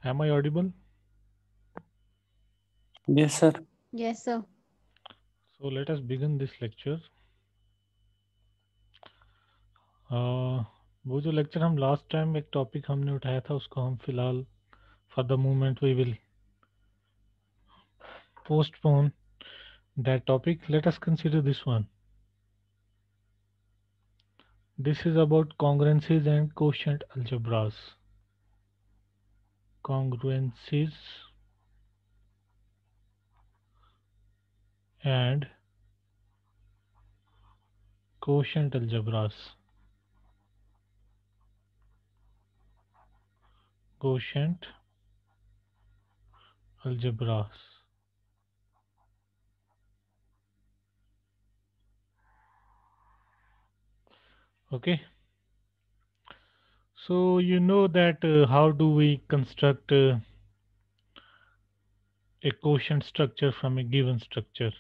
Am I audible? Yes, sir. Yes, sir. So let us begin this lecture. वो जो lecture हम last time एक topic हमने उठाया था उसको हम फिलहाल for the moment we will postpone that topic. Let us consider this one. This is about congruencies and quotient algebras. Congruencies and quotient algebras. Quotient algebras. Okay. So you know that how do we construct a quotient structure from a given structure?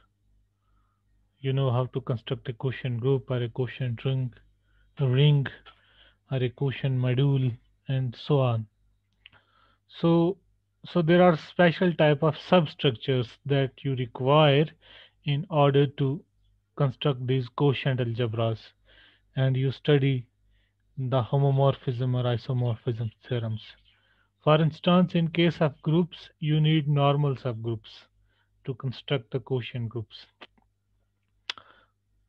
You know how to construct a quotient group or a quotient ring or a quotient module and so on. So, so there are special type of substructures that you require in order to construct these quotient algebras, and you study the homomorphism or isomorphism theorems. For instance, in case of groups, you need normal subgroups to construct the quotient groups.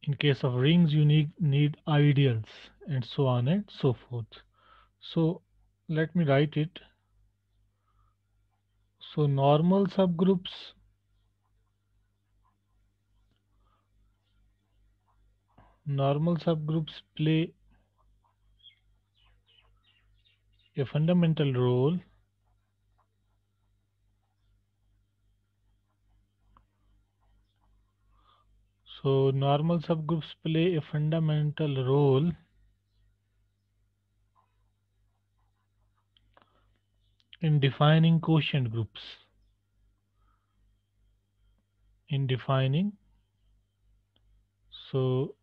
In case of rings, you need ideals and so on and so forth. So let me write it. So normal subgroups play a fundamental role so normal subgroups play a fundamental role in defining quotient groups in defining so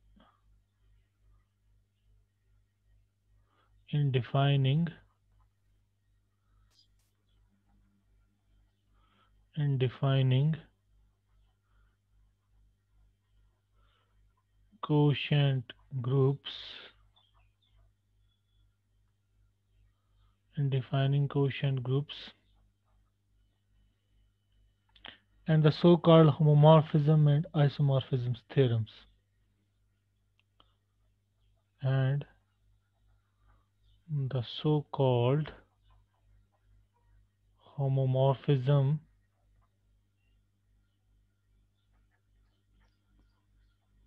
in defining in defining quotient groups in defining quotient groups and the so-called homomorphism and isomorphism theorems and the so-called homomorphism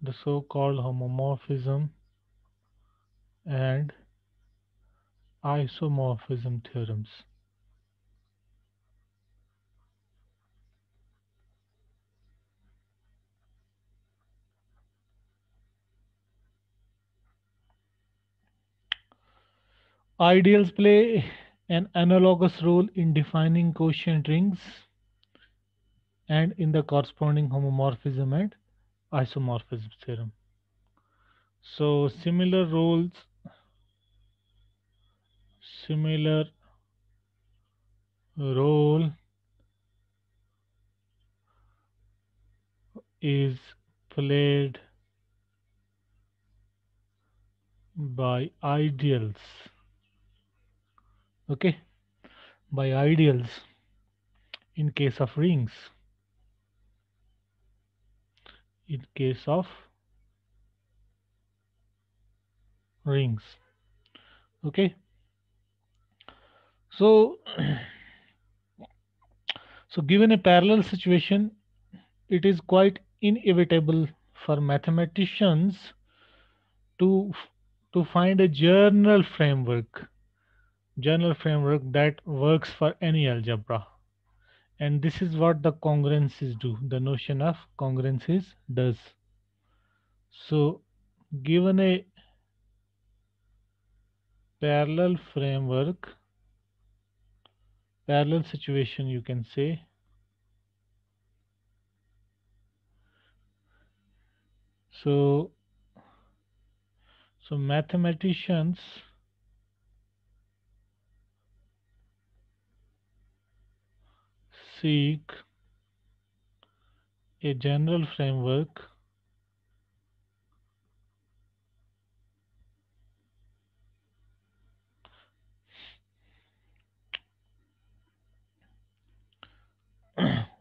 the so-called homomorphism and isomorphism theorems. Ideals play an analogous role in defining quotient rings and in the corresponding homomorphism and isomorphism theorem. So similar role is played by ideals. Okay, by ideals in case of rings. In case of rings. Okay, so so given a parallel situation, it is quite inevitable for mathematicians to to find a general framework that works for any algebra. And this is what the congruences do. The notion of congruences does. So given a parallel framework, parallel situation, you can say, so mathematicians seek a general framework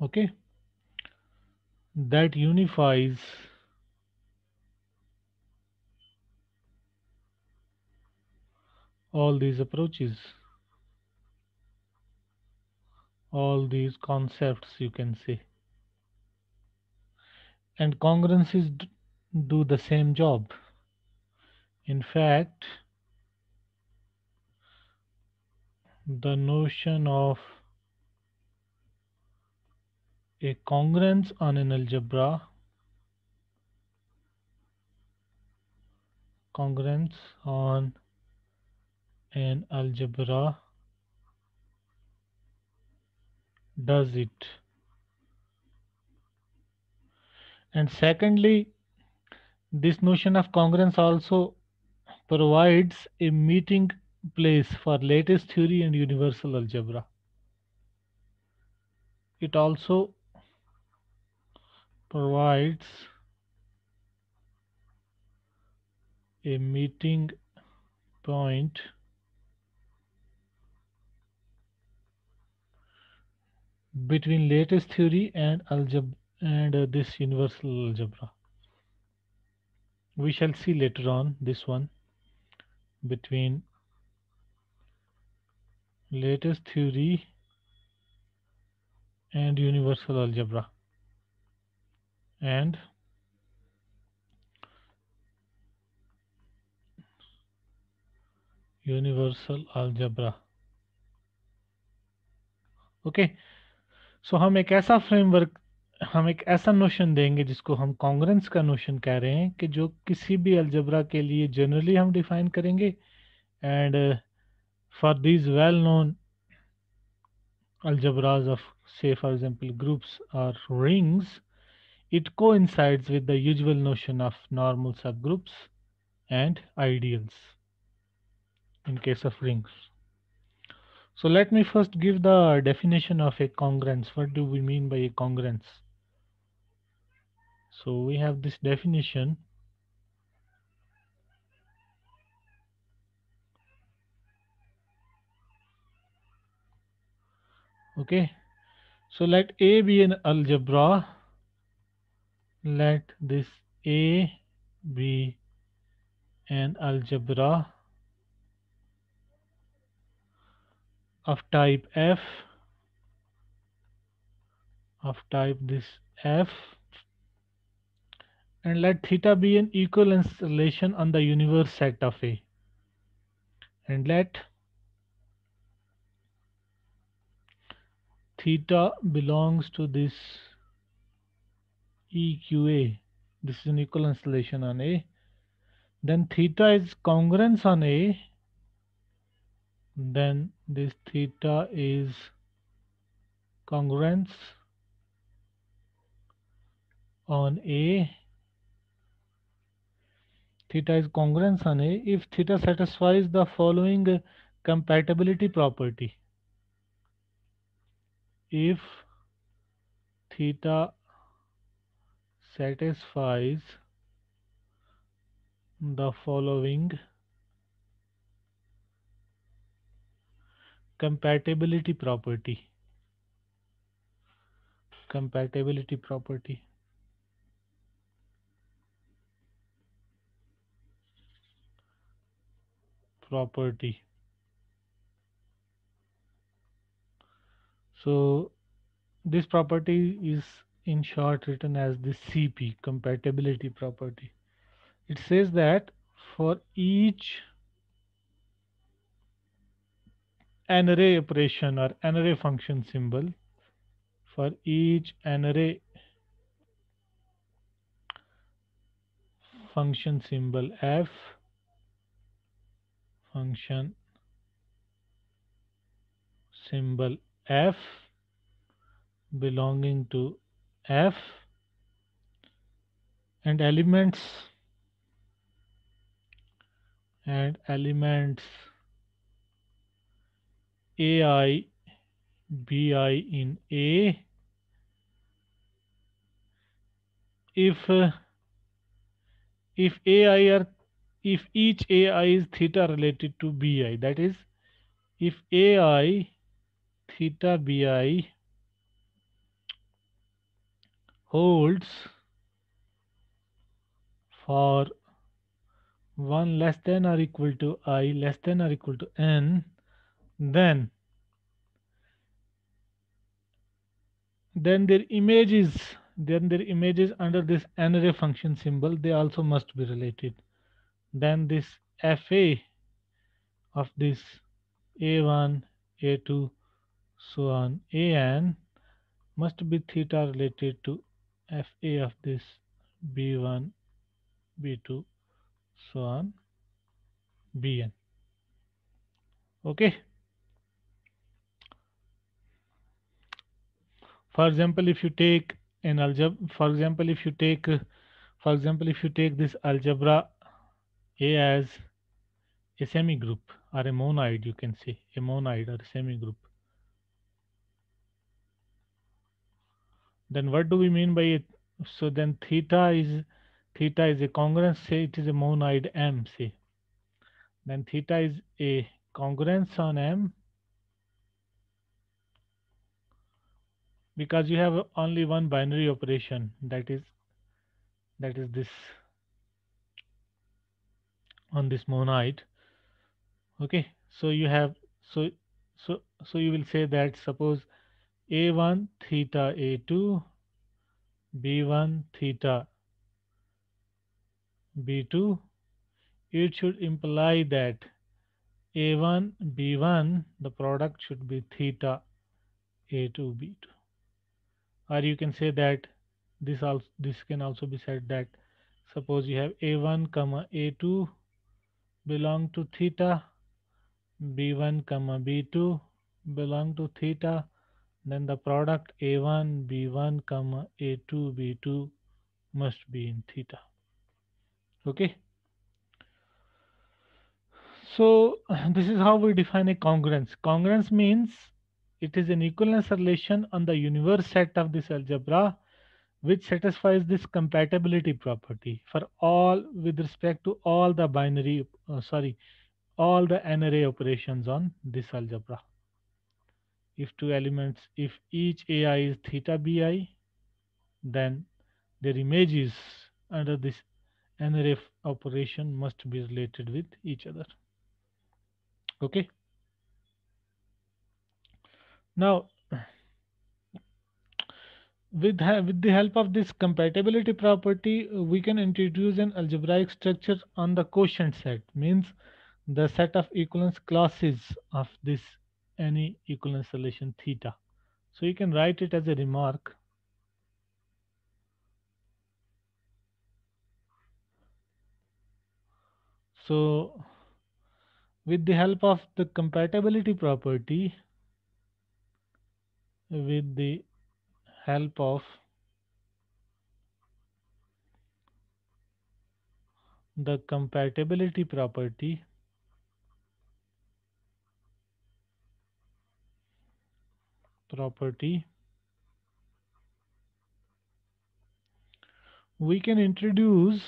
okay, that unifies all these approaches, all these concepts, you can say. And congruences do the same job. In fact, the notion of a congruence on an algebra, congruence on an algebra does it. And secondly, this notion of congruence also provides a meeting place for lattice theory and universal algebra. It also provides a meeting point between lattice theory and algebra and this universal algebra. We shall see later on this one, between lattice theory and universal algebra and universal algebra. Okay, so हम एक ऐसा notion देंगे जिसको हम congruence का notion कह रहे हैं, कि जो किसी भी अलजेब्रा के लिए जनरली हम डिफाइन करेंगे, and for these well known algebras of, say for example, groups or rings, it coincides with the usual notion of normal subgroups and ideals in case of rings. So let me first give the definition of a congruence. What do we mean by a congruence? So we have this definition. Okay, so let A be an algebra. Let this A be an algebra of type F, of type this F, and let theta be an equivalence relation on the universe set of A, and let theta belongs to this EQA. This is an equivalence relation on A. Then theta is congruence on A. Then this theta is congruence on A. Theta is congruence on A if theta satisfies the following compatibility property. If theta satisfies the following compatibility property. Compatibility property. Property. So this property is in short written as the CP, compatibility property. It says that for each an array operation or an array function symbol, for each an array function symbol f, function symbol f belonging to f, and elements ai bi in a, if if ai are if each ai is theta related to bi, that is if ai theta bi holds for 1 less than or equal to I less than or equal to n, then their images under this n array function symbol, they also must be related. Then this fa of this a1 a2 so on an must be theta related to fa of this b1 b2 so on bn. Okay. For example, if you take an algebra, for example, if you take this algebra A as a semigroup or a monoid, you can say a monoid or a semigroup. Then what do we mean by it? So then theta is a congruence. Say it is a monoid M. Say then theta is a congruence on M because you have only one binary operation, that is this on this monoid. Okay, so you have so so you will say that suppose a1 theta a2 b1 theta b2, it should imply that a1 b1 the product should be theta a2 b2. Or you can say that this can also be said that suppose you have a1 comma a2 belong to theta, b1 comma b2 belong to theta, then the product a1 b1 comma a2 b2 must be in theta. Okay, so this is how we define a congruence. Congruence means it is an equivalence relation on the universe set of this algebra which satisfies this compatibility property for all with respect to all the all the n array operations on this algebra. If two elements, if each ai is theta bi, then their images under this n array operation must be related with each other. Okay, now with the help of this compatibility property, we can introduce an algebraic structure on the quotient set, means the set of equivalence classes of this any equivalence relation theta. So you can write it as a remark. So with the help of the compatibility property, with the help of the compatibility property, we can introduce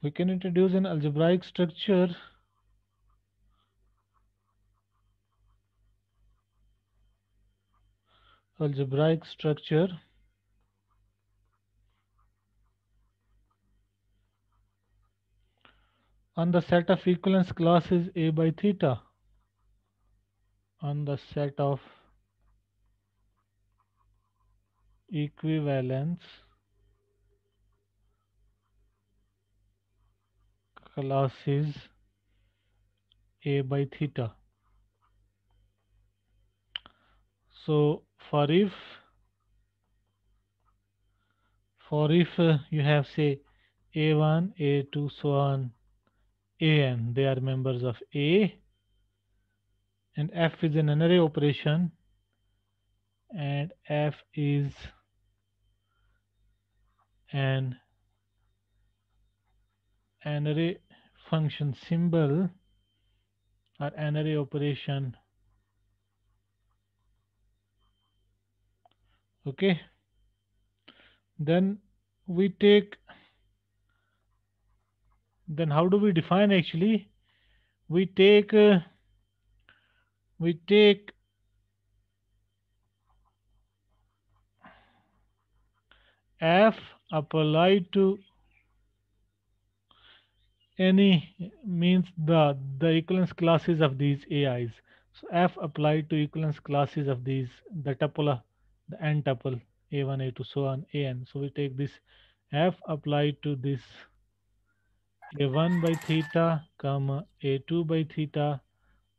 We can introduce an algebraic structure. Algebraic structure on the set of equivalence classes A by theta. On the set of equivalence classes A by theta. So for if you have say A1, A2, so on, An, they are members of A, and F is an array operation, and F is an array function symbol or an array operation. Okay, then we take, then how do we define actually? We take we take F applied to any, means the equivalence classes of these AIs. So F applied to equivalence classes of these, the tuple, the n tuple A1, A2, so on, An. So we take this F applied to this A1 by theta, comma A2 by theta,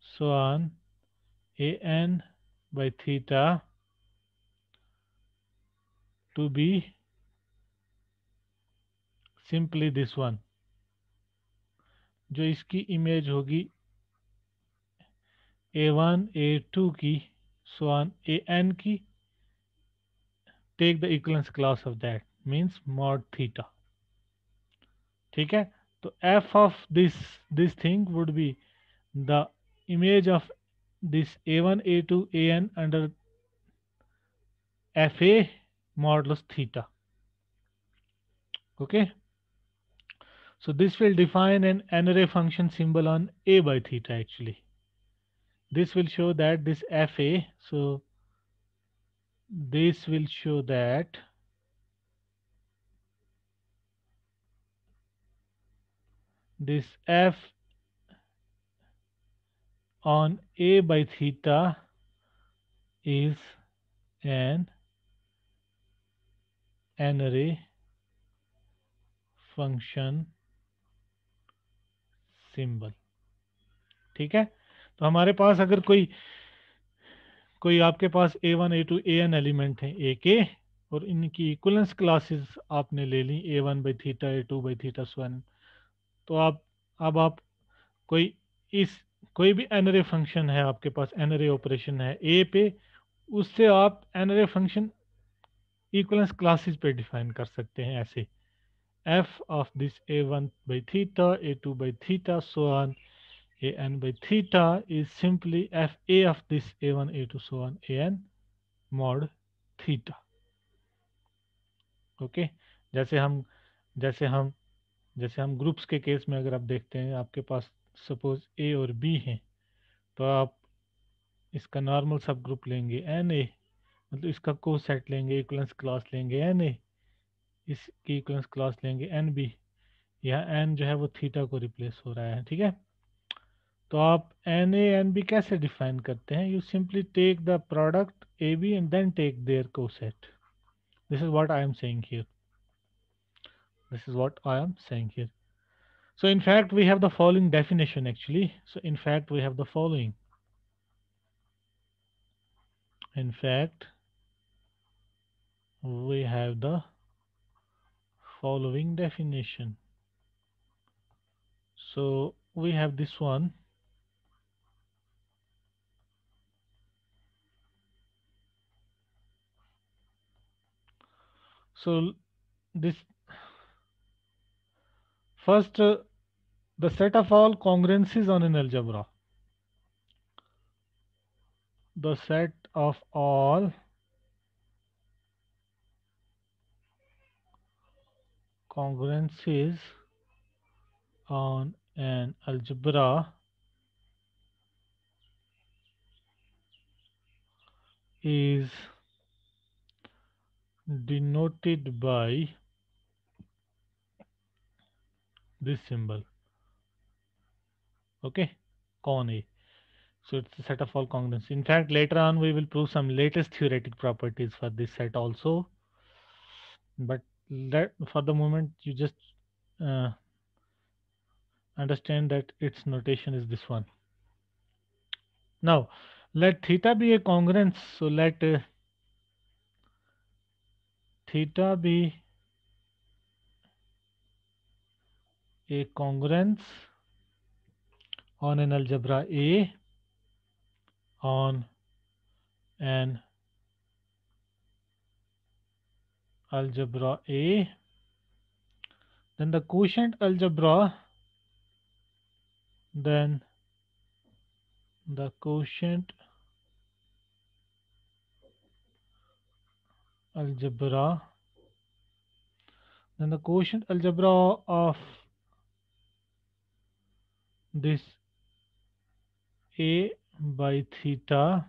so on, An by theta to be simply this one, जो इसकी image होगी A1, A2 की, so on, An की, take the equivalence class of that, means mod theta. ठीक है, तो f of this thing would be the image of this A1, A2, An under fa modulus theta. Okay, so this will define an array function symbol on A by theta. Actually, this will show that this fa, so this will show that this f on A by theta is an array function symbol. ठीक है, तो हमारे पास अगर कोई आपके पास A1, A2, An element हैं ए के, और इनकी इक्वलेंस क्लासेस आपने ले ली A1 by theta, A2 by theta, so on, तो आप कोई इस कोई भी एनरे फंक्शन है आपके पास, एनरे ऑपरेशन है ए पे, उससे आप एनरे फंक्शन इक्वलेंस क्लासेस पे डिफाइन कर सकते हैं ऐसे, f of this a1 by theta, a2 by theta, so on, an by theta is simply fa of this a1, a2, so on, an mod theta. Okay, जैसे हम जैसे हम जैसे हम ग्रुप्स के केस में अगर आप देखते हैं, आपके पास सपोज ए और बी हैं, तो आप इसका नॉर्मल सब ग्रुप लेंगे एन ए, मतलब इसका को सेट लेंगे, इक्वलेंस क्लास लेंगे एन ए, इसकी इक्वलेंस क्लास लेंगे एन बी, यहाँ एन जो है वो थीटा को रिप्लेस हो रहा है. ठीक है, तो आप एन ए एन बी कैसे डिफाइन करते हैं? You simply take the product A B and then take their coset. This is what I am saying here. This is what I am saying here. So in fact we have the following definition actually. So in fact we have the following. In fact we have the following definition. So we have this one. So this first, the set of all congruencies on an algebra. The set of all congruencies on an algebra is denoted by this symbol. Okay, con A. So it's a set of all congruents. In fact, later on we will prove some latest theoretic properties for this set also. But for the moment, you just uh, understand that its notation is this one. Now, let theta be a congruence. So let theta be a congruence on an algebra A on an algebra A, then the quotient algebra, then the quotient algebra, then the quotient algebra of this A by theta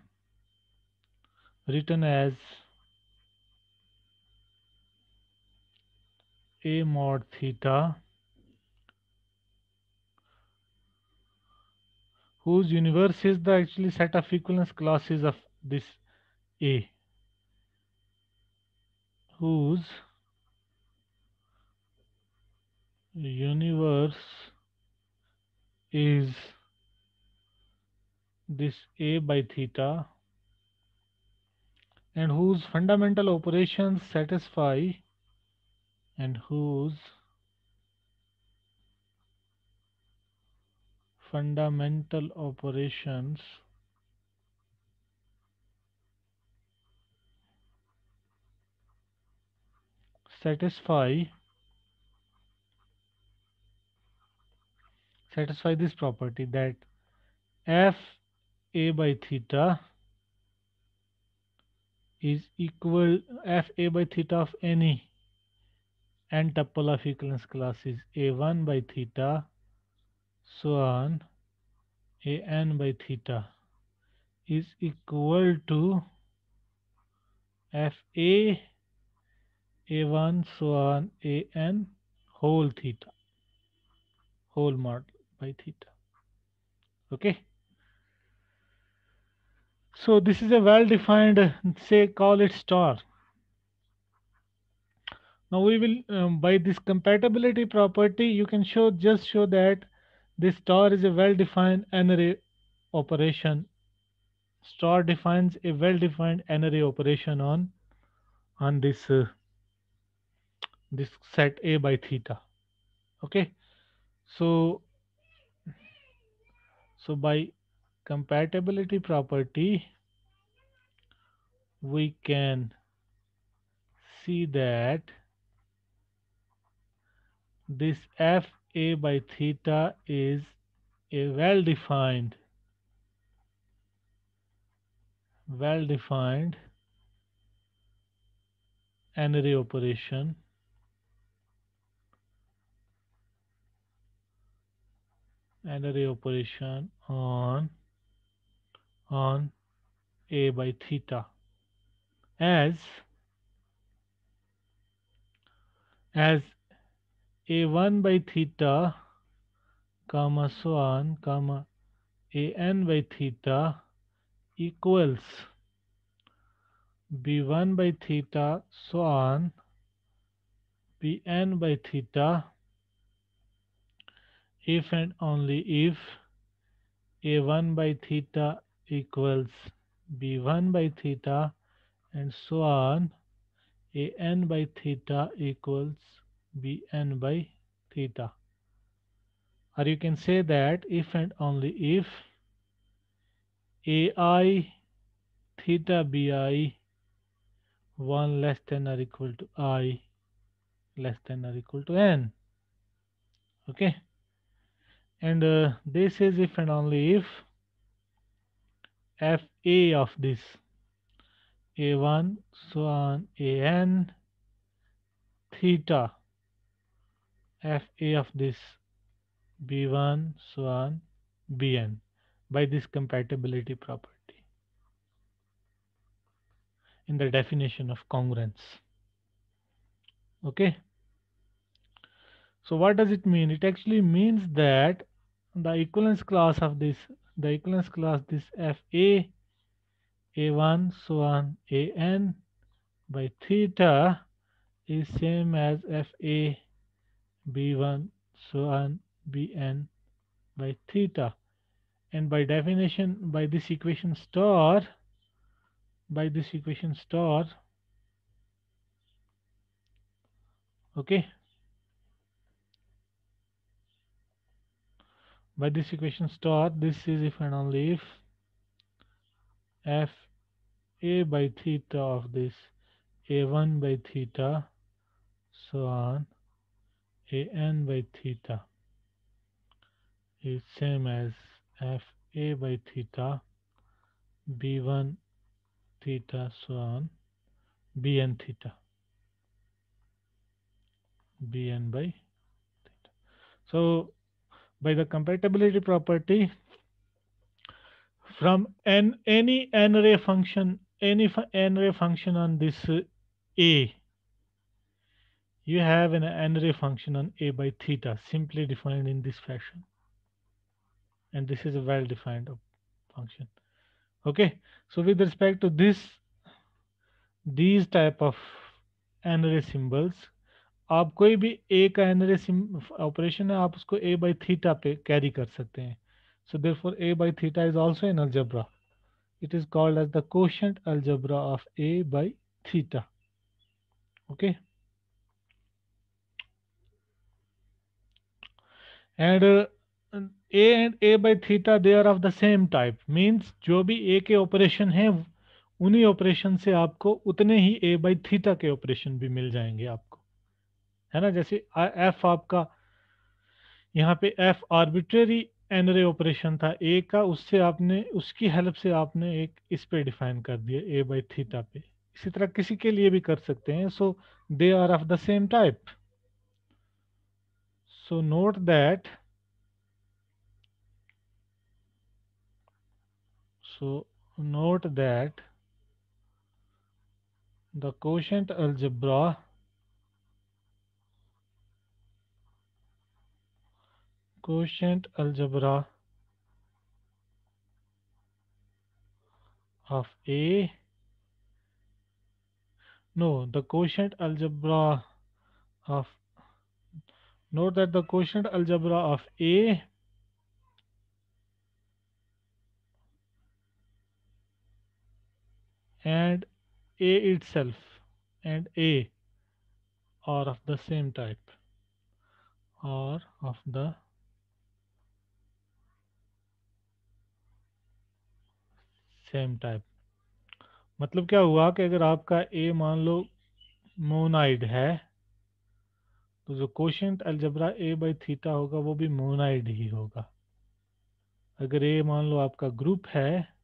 written as A mod theta, whose universe is the actually set of equivalence classes of this A, whose universe is this A by theta, and whose fundamental operations satisfy, and whose fundamental operations satisfy this property, that f a by theta is equal f a by theta of any n tuple of equivalence classes a1 by theta so on a n by theta is equal to f a1 so on a n whole theta, whole mod by theta. Okay, so this is a well defined, say call it star. Now we will by this compatibility property you can just show that this star is a well defined n-array operation. Star defines a well defined n-array operation on this set A by theta. Okay, so by compatibility property we can see that this f A by theta is a well defined n-array operation on A by theta, as a1 by theta comma so on comma an by theta equals b1 by theta so on bn by theta if and only if a1 by theta equals b1 by theta and so on an by theta equals bn by theta. Or you can say that if and only if ai theta bi 1 less than or equal to I less than or equal to n. Okay, and this is if and only if f a of this a1 so on an theta f a of this b1 so on bn by this compatibility property in the definition of congruence. Okay, so what does it mean? It actually means that the equivalence class of this, the equivalence class this fa a1 so on an by theta is same as fa b1 so on bn by theta, and by definition by this equation star, okay, by this equation star, this is if and only if f a by theta of this a1 by theta so on an by theta is same as f a by theta b1 theta so on bn theta bn by theta. So by the compatibility property, from any n ray function, n ray function on this a, you have an n ray function on a by theta simply defined in this fashion, and this is a well defined function. Okay, so with respect to these type of n ray symbols, आप कोई भी a का n ray operation है आप उसको a by theta पे carry कर सकते हैं. So therefore a by theta is also an algebra. It is called as the quotient algebra of a by theta. Okay, and a and a by theta they are of the same type, means जो भी a के operation हैं उन्हीं operation से आपको उतने ही a by theta के operation भी मिल जाएंगे आपको, है ना. जैसे f आपका यहाँ पे f आर्बिट्रेरी एन रे ऑपरेशन था a का, उससे आपने उसकी हेल्प से आपने एक इस पे डिफाइन कर दिया a by थीटा पे. इसी तरह किसी के लिए भी कर सकते हैं. So they are of the same type. So note that, so note that the quotient algebra of a, no, the quotient algebra of, note that the quotient algebra of a and a itself and a are of the same type, are of the same type. मतलब क्या हुआ कि अगर आपका ए मान लो monoid है तो जो quotient algebra A by theta होगा वो भी मोनाइड ही होगा. अगर ए मान लो आपका ग्रुप है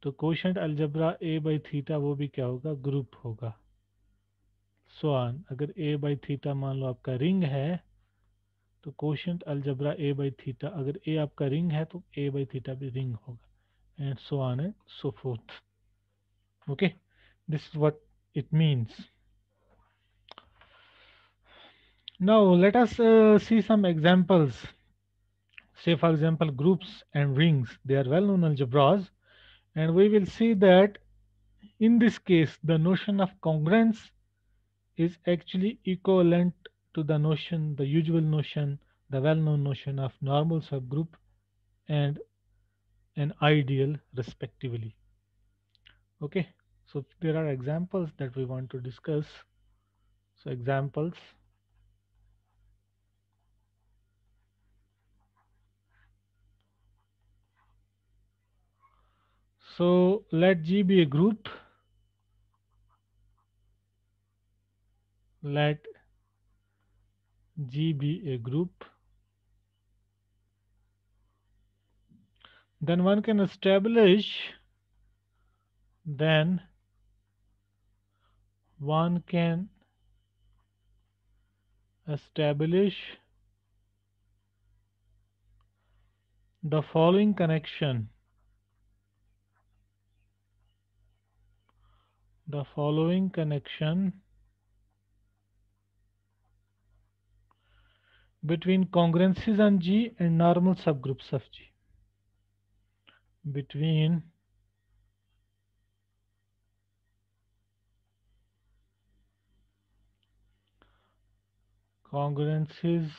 तो quotient algebra A by theta वो भी क्या होगा, ग्रुप होगा. So on. अगर ए बाई थीटा मान लो आपका रिंग है तो quotient algebra A by theta, अगर ए आपका रिंग है तो ए बाई थीटा भी रिंग होगा, and so on and so fourth. Okay, this is what it means. Now let us see some examples. Say for example groups and rings, they are well known algebras, and we will see that in this case the notion of congruence is actually equivalent to the notion, the usual notion, the well known notion of normal subgroup and an ideal respectively. Okay, so there are examples that we want to discuss. So examples. So let G be a group. Let G be a group. Then one can establish, then one can establish The following connection, the following connection between congruencies on G and normal subgroups of G. Between congruencies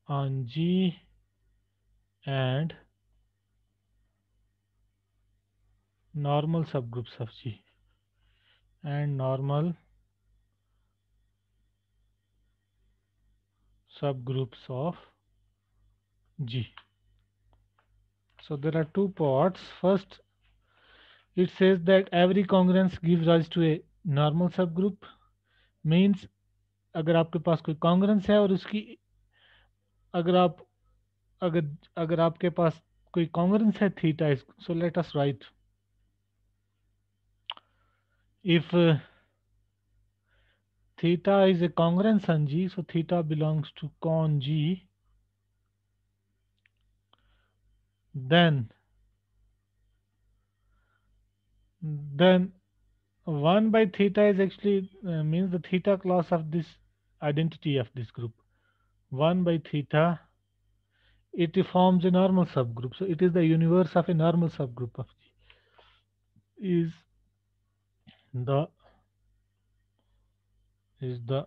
on G and normal subgroups of G and normal subgroups of G. So there are two parts. First, it says that every congruence gives rise to a normal subgroup. Means अगर आपके पास कोई congruence है और उसकी अगर आप अगर अगर आपके पास कोई congruence है theta is, so let us write if theta is a congruence on G, so theta belongs to con G, then 1 by theta is actually means the theta class of this identity of this group. 1 by theta, it forms a normal subgroup. So it is the universe of a normal subgroup of G. Is the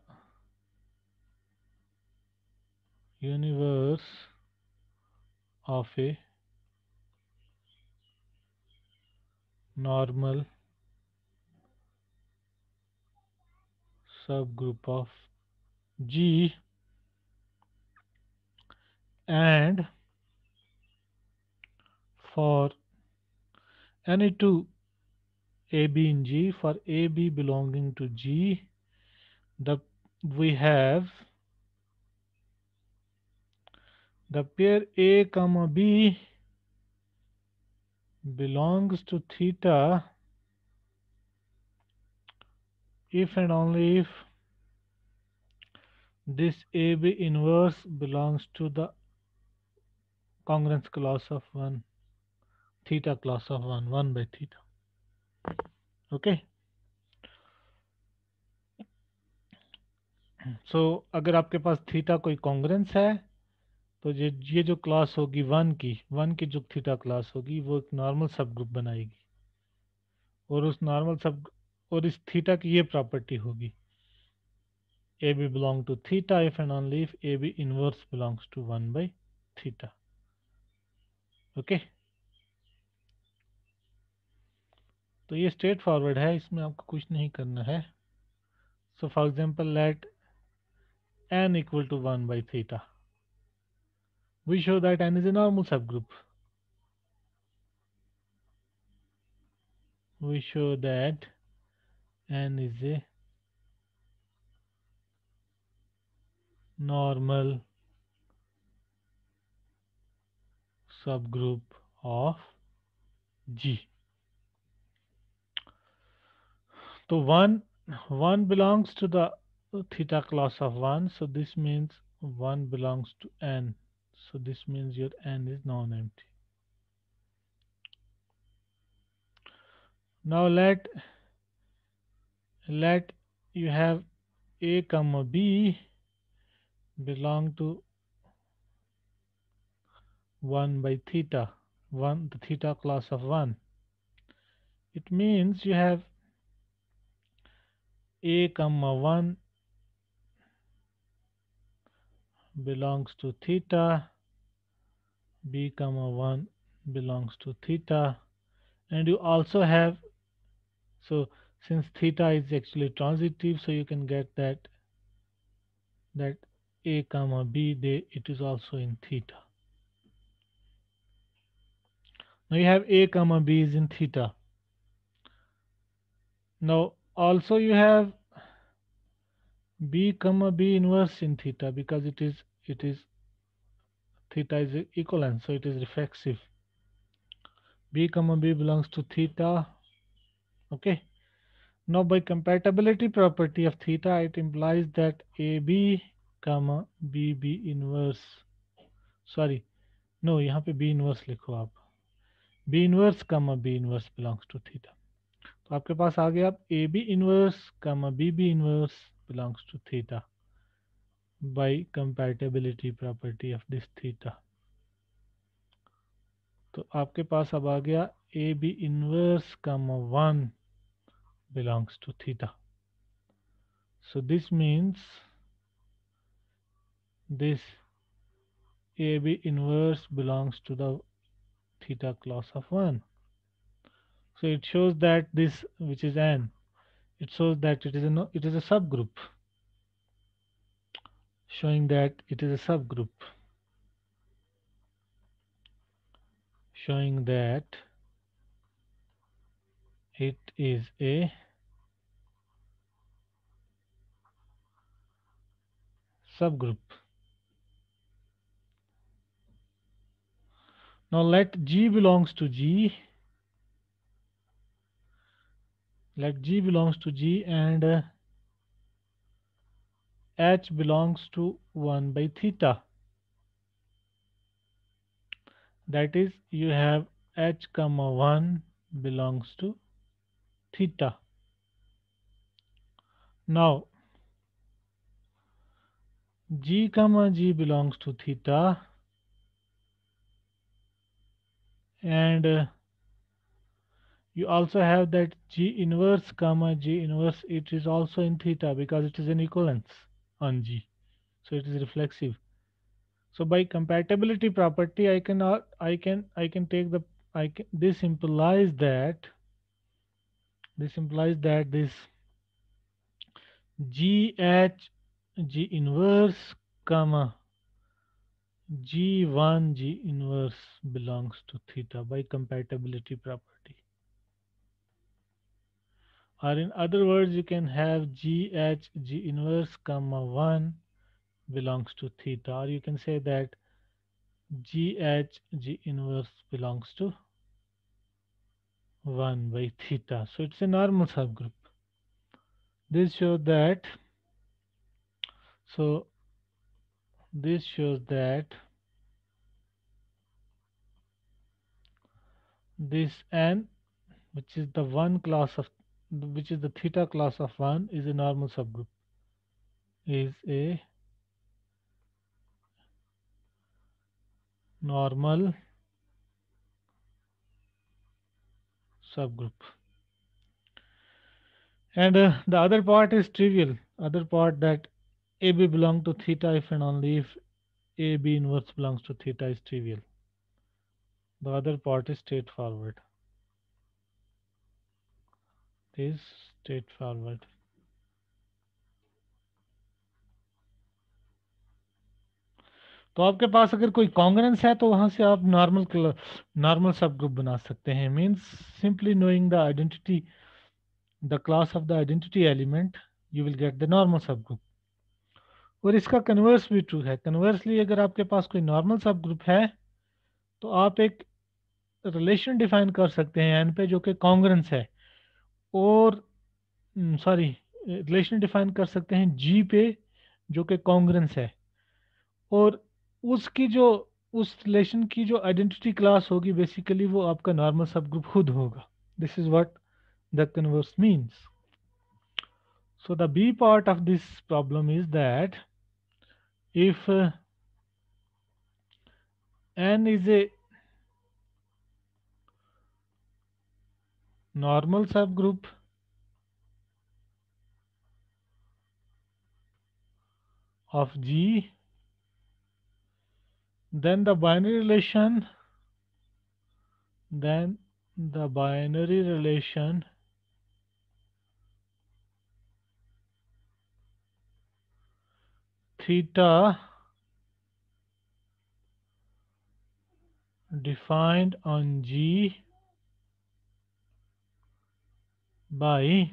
universe of a normal subgroup of G, and for any two AB in G, for AB belonging to G, the we have the pair A comma B belongs to theta if and only if this AB inverse belongs to the congruence class of 1, theta class of 1 by theta. Okay. So अगर आपके पास theta कोई congruence है तो ये जो class होगी 1 की जो थीटा क्लास होगी वो एक नॉर्मल सब ग्रुप बनाएगी और उस नॉर्मल सब और इस थीटा की ये प्रॉपर्टी होगी AB belong to theta if and only if AB inverse belongs to 1 by theta. Okay तो ये स्ट्रेट फॉरवर्ड है, इसमें आपको कुछ नहीं करना है. So for example let n equal to 1 by theta. We show that n is a normal subgroup. We show that n is a normal subgroup of G. So 1 belongs to the theta class of 1, so this means 1 belongs to n, so this means your n is non-empty. Now let you have A comma B belong to 1 by theta, the theta class of 1. It means you have A comma 1 belongs to theta, B comma 1 belongs to theta, and you also have, so since theta is actually transitive, so you can get that A comma B, it is also in theta. Now you have A comma B is in theta. Now also you have B comma B inverse in theta because it is theta is equivalent, so it is reflexive. B comma B belongs to theta. Okay. Now by compatibility property of theta, it implies that AB comma BB inverse, sorry, no, यहाँ पे B inverse लिखो आप, B inverse comma B inverse belongs to theta. तो आपके पास आ गया अब a B inverse comma B inverse belongs to theta by compatibility property of this theta. तो आपके पास अब आ गया ए बी इनवर्स कमा 1 belongs to theta. So this means this AB inverse belongs to the theta class of 1. So it shows that this, which is n, it shows that it is a it is a subgroup, showing that it is a subgroup, showing that it is a subgroup. Now let G belongs to G, let G belongs to G, and H belongs to 1 by theta. That is, you have H comma 1 belongs to theta. Now G comma G belongs to theta, and you also have that G inverse comma G inverse, it is also in theta because it is an equivalence on G, so it is reflexive. So by compatibility property, I can take the, this implies that this GH G inverse comma G1 G inverse belongs to theta by compatibility property. Or in other words, you can have GH G inverse comma 1 belongs to theta, or you can say that GH G inverse belongs to 1 by theta. So it's a normal subgroup. This shows that, so this shows that this n, which is the one class of, which is the theta class of 1, is a normal subgroup, is a normal subgroup. And the other part is trivial. Other part, that AB belong to theta if and only if AB inverse belongs to theta, is trivial. The other part is straightforward. Is straightforward. तो आपके पास अगर कोई congruence है तो वहां से आप normal सब ग्रुप बना सकते हैं. Means simply knowing the identity, the class of the identity element, you will get the normal सब ग्रुप. और इसका कन्वर्स भी ट्रू है. कन्वर्सली अगर आपके पास कोई नॉर्मल सब ग्रुप है तो आप एक रिलेशन डिफाइन कर सकते हैं एन पे जो कि कॉन्ग्रेंस है, और सॉरी, रिलेशन डिफाइन कर सकते हैं जी पे जो कि कॉन्ग्रेंस है, और उसकी जो, उस रिलेशन की जो आइडेंटिटी क्लास होगी बेसिकली वो आपका नॉर्मल सब ग्रुप खुद होगा. This is what the converse means. So the B part of this problem is that if n is a normal subgroup of G, then the binary relation theta defined on G by